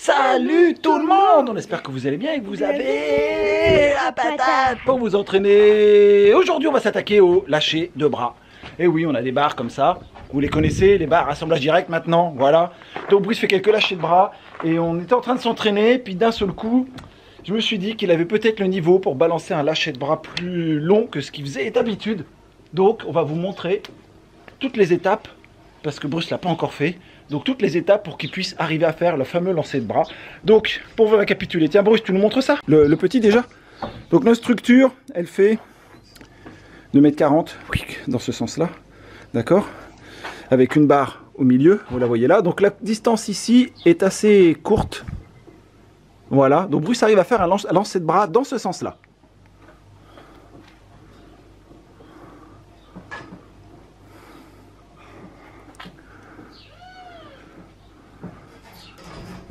Salut tout le monde. On espère que vous allez bien et que vous avez la patate pour vous entraîner. Aujourd'hui, on va s'attaquer au lâcher de bras. Et oui, on a des barres comme ça. Vous les connaissez, les barres assemblage direct maintenant. Voilà. Donc Bruce fait quelques lâchers de bras et on était en train de s'entraîner. Puis d'un seul coup, je me suis dit qu'il avait peut-être le niveau pour balancer un lâcher de bras plus long que ce qu'il faisait d'habitude. Donc, on va vous montrer toutes les étapes, parce que Bruce ne l'a pas encore fait. Donc, toutes les étapes pour qu'il puisse arriver à faire le fameux lancer de bras. Donc, pour vous récapituler, tiens Bruce, tu nous montres ça, le petit déjà. Donc, notre structure, elle fait 2,40 m dans ce sens-là. D'accord? Avec une barre au milieu, vous la voyez là. Donc, la distance ici est assez courte. Voilà. Donc, Bruce arrive à faire un lancer de bras dans ce sens-là.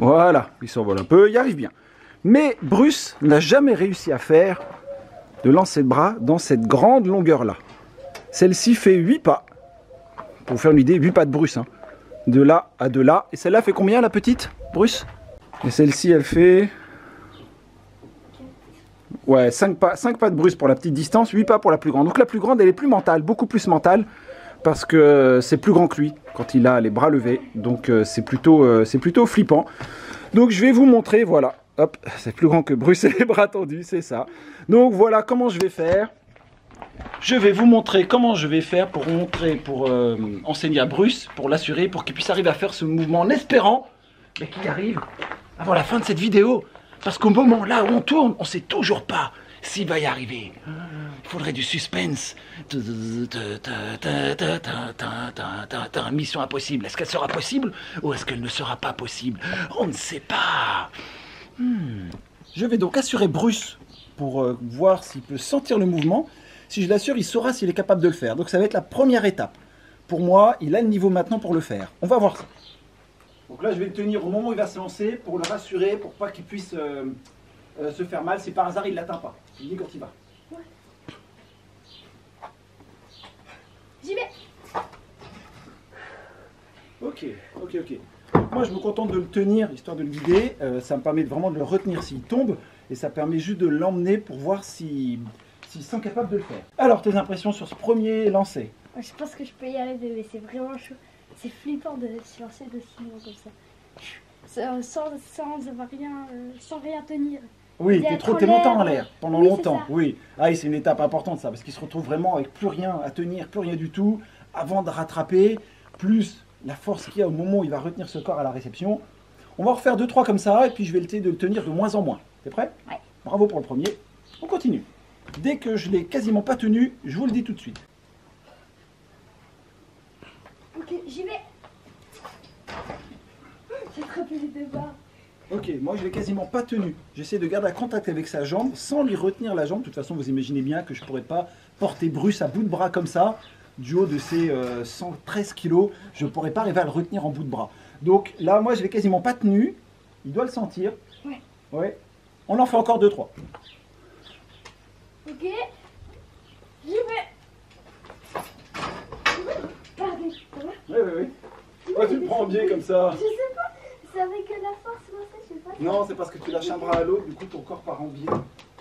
Voilà, il s'envole un peu, il arrive bien. Mais Bruce n'a jamais réussi à faire de lancer de bras dans cette grande longueur-là. Celle-ci fait 8 pas. Pour vous faire une idée, 8 pas de Bruce. Hein. De là à de là. Et celle-là fait combien, la petite, Bruce? Et celle-ci, elle fait... Ouais, 5 pas de Bruce pour la petite distance, 8 pas pour la plus grande. Donc la plus grande, elle est plus mentale, beaucoup plus mentale. Parce que c'est plus grand que lui quand il a les bras levés. Donc c'est plutôt flippant. Donc je vais vous montrer, voilà. Hop, c'est plus grand que Bruce et les bras tendus, c'est ça. Donc voilà comment je vais faire. Je vais vous montrer comment je vais faire pour enseigner à Bruce, pour l'assurer, pour qu'il puisse arriver à faire ce mouvement en espérant qu'il arrive avant la fin de cette vidéo. Parce qu'au moment là où on tourne, on ne sait toujours pas s'il va y arriver. Il faudrait du suspense. Mission impossible. Est-ce qu'elle sera possible ou est-ce qu'elle ne sera pas possible? On ne sait pas. Je vais donc assurer Bruce pour voir s'il peut sentir le mouvement. Si je l'assure, il saura s'il est capable de le faire. Donc ça va être la première étape. Pour moi, il a le niveau maintenant pour le faire. On va voir ça. Donc là, je vais le tenir au moment où il va se lancer pour le rassurer, pour pas qu'il puisse se faire mal. Si par hasard, il ne l'atteint pas. Il dit quand il va. Ouais. J'y vais. Ok. Moi, je me contente de le tenir, histoire de le guider. Ça me permet vraiment de le retenir s'il tombe. Et ça permet juste de l'emmener pour voir s'il sent capable de le faire. Alors, tes impressions sur ce premier lancer? Je pense que je peux y arriver, mais c'est vraiment chaud. C'est flippant de se lancer de si loin comme ça. Sans rien tenir. Oui, t'es longtemps en l'air, pendant longtemps. Ça. Oui, c'est une étape importante ça, parce qu'il se retrouve vraiment avec plus rien à tenir, plus rien du tout, avant de rattraper, plus la force qu'il y a au moment où il va retenir ce corps à la réception. On va en refaire 2-3 comme ça, et puis je vais essayer de le tenir de moins en moins. T'es prêt? Ouais. Bravo pour le premier. On continue. Dès que je l'ai quasiment pas tenu, je vous le dis tout de suite. Ok, j'y vais. J'ai attrapé les deux barres. Ok, moi je l'ai quasiment pas tenu. J'essaie de garder un contact avec sa jambe sans lui retenir la jambe. De toute façon, vous imaginez bien que je ne pourrais pas porter Bruce à bout de bras comme ça. Du haut de ses 113 kilos, je ne pourrais pas arriver à le retenir en bout de bras. Donc là, moi je l'ai quasiment pas tenu. Il doit le sentir. Ouais. Ouais. On en fait encore 2-3. Ok. J'y vais. Pardon, ça va? Oui. Pourquoi tu le prends en biais comme ça? Je sais pas. C'est avec la force, moi, je sais pas. Non, c'est parce que tu lâches un bras à l'autre, du coup ton corps part en biais.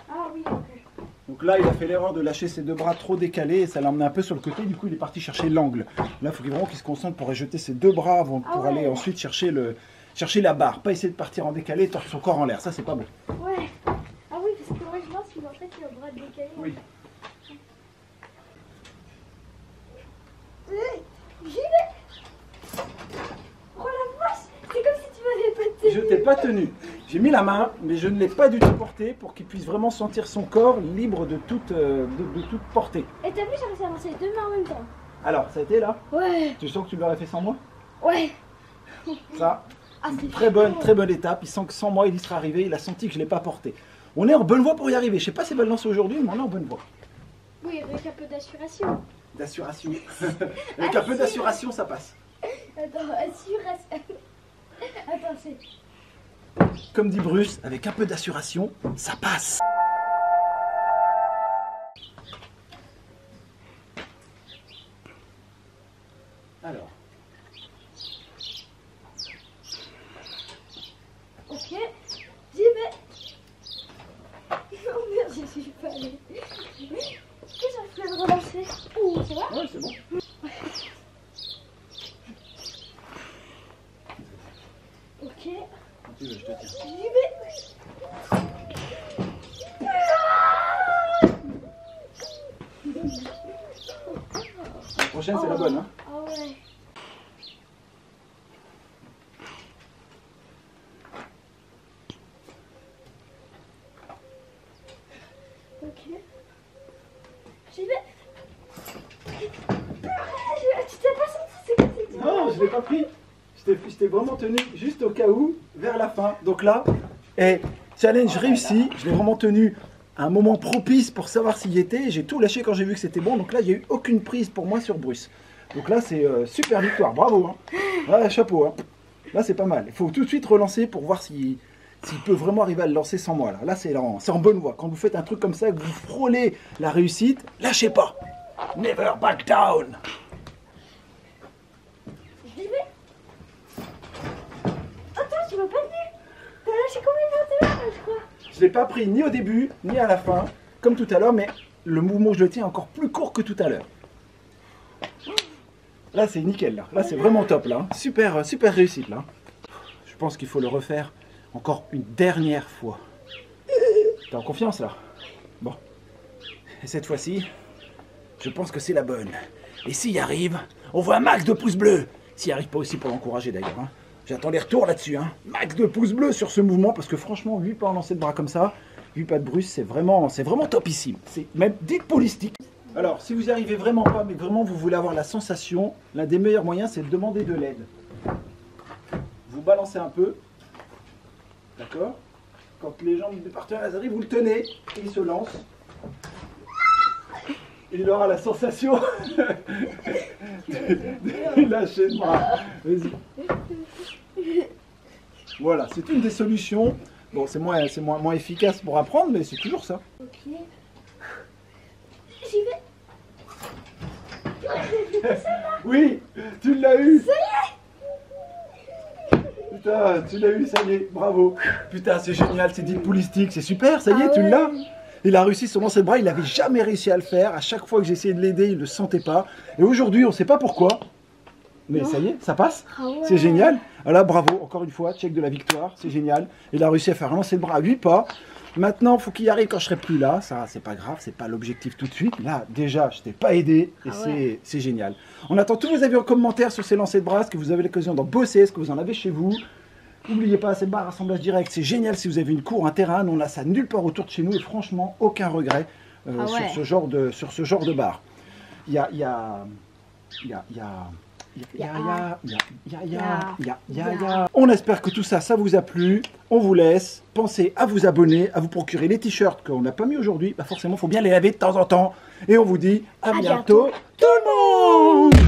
Ah oui, ok. Donc là, il a fait l'erreur de lâcher ses deux bras trop décalés et ça l'a emmené un peu sur le côté. Du coup, il est parti chercher l'angle. Là, il faut vraiment qu'il se concentre pour jeter ses deux bras pour aller ensuite chercher la barre. Pas essayer de partir en décalé et tordre son corps en l'air. Ça, c'est pas bon. Ouais. Ah oui, parce que moi, je pense qu'il en fait le bras décalé. Oui. J'y vais. Oh la vache, c'est comme si tu m'avais pas tenu. Je t'ai pas tenu. J'ai mis la main, mais je ne l'ai pas du tout porté pour qu'il puisse vraiment sentir son corps libre de toute portée. Et t'as vu, j'ai réussi à lancer les deux mains en même temps. Alors, ça a été là? Ouais. Tu sens que tu l'aurais fait sans moi? Ouais. Ça, Ah, une très bonne étape. Il sent que sans moi, il y serait arrivé. Il a senti que je ne l'ai pas porté. On est en bonne voie pour y arriver. Je ne sais pas si elle va le lancer aujourd'hui, mais on est en bonne voie. Oui, avec un peu d'assuration. D'assuration. Avec un peu d'assuration, ça passe. Attends, assuration. Attends, c'est... Comme dit Bruce, avec un peu d'assuration, ça passe. Alors. Oh, Ok, j'y vais. Oh merde, j'y suis pas allée. Est-ce que j'arrive à le relancer? Ouh, ça va? Ouais, c'est bon. Ok, Je te tiens. j'y vais. La prochaine, c'est la bonne. Hein. Ah ouais. Ok. J'y vais. Tu t'es pas senti, c'est quoi cette Non, je ne l'ai pas pris. Je t'ai vraiment tenu juste au cas où, vers la fin. Donc là, challenge réussi. Je l'ai vraiment tenu à un moment propice pour savoir s'il y était. J'ai tout lâché quand j'ai vu que c'était bon. Donc là, il n'y a eu aucune prise pour moi sur Bruce. Donc là, c'est super victoire. Bravo. Hein. Ouais, chapeau. Hein. Là, c'est pas mal. Il faut tout de suite relancer pour voir s'il peut vraiment arriver à le lancer sans moi. Là c'est en bonne voie. Quand vous faites un truc comme ça, que vous frôlez la réussite, lâchez pas. Never back down. J'y vais. Attends, tu m'as pas dit. T'as lâché combien de temps je crois? Je ne l'ai pas pris ni au début, ni à la fin, comme tout à l'heure, mais le mouvement où je le tiens est encore plus court que tout à l'heure. Là, c'est nickel, là. Là, c'est vraiment top, là. Super, super réussite, là. Je pense qu'il faut le refaire encore une dernière fois. T'es en confiance, là? Bon. Et cette fois-ci, je pense que c'est la bonne. Et s'il y arrive, on voit un max de pouces bleus. S'il n'y arrive pas aussi pour l'encourager, d'ailleurs. Hein. J'attends les retours là-dessus. Hein. Max de pouces bleus sur ce mouvement, parce que franchement, 8 pas en lancer de bras comme ça, 8 pas de Bruce, c'est vraiment topissime. C'est même dipolistique. Alors, si vous n'y arrivez vraiment pas, mais vraiment vous voulez avoir la sensation, l'un des meilleurs moyens, c'est de demander de l'aide. Vous balancez un peu, d'accord? Quand les jambes du partenaire arrivent, vous le tenez, et il se lance. Il aura la sensation de lâcher le bras. Vas-y. Voilà, c'est une des solutions. Bon, c'est moins efficace pour apprendre, mais c'est toujours ça. Ok. J'y vais. Oui, tu l'as eu. Ça y est. Putain, tu l'as eu, ça y est, bravo. Putain, c'est génial, c'est dipolistique, c'est super, ça y est, Ah tu ouais. l'as. Il a réussi son lancer de bras, il n'avait jamais réussi à le faire. À chaque fois que j'essayais de l'aider, il ne le sentait pas. Et aujourd'hui, on ne sait pas pourquoi. Mais ça y est, ça passe. Ah ouais. C'est génial. Alors bravo, encore une fois, check de la victoire, c'est génial. Il a réussi à faire un lancer de bras à 8 pas. Maintenant, il faut qu'il y arrive quand je serai plus là. Ça, c'est pas grave, c'est pas l'objectif tout de suite. Là, déjà, je t'ai pas aidé et Ah ouais. c'est génial. On attend tous vos avis en commentaire sur ces lancers de bras, est-ce que vous avez l'occasion d'en bosser, est-ce que vous en avez chez vous. N'oubliez pas, c'est barre assemblage direct, c'est génial si vous avez une cour, un terrain. On a ça nulle part autour de chez nous et franchement, aucun regret Ah ouais. sur ce genre de barre. Il y a On espère que tout ça, ça vous a plu. On vous laisse. Pensez à vous abonner, à vous procurer les t-shirts qu'on n'a pas mis aujourd'hui. Bah forcément, il faut bien les laver de temps en temps. Et on vous dit à bientôt, tout le monde!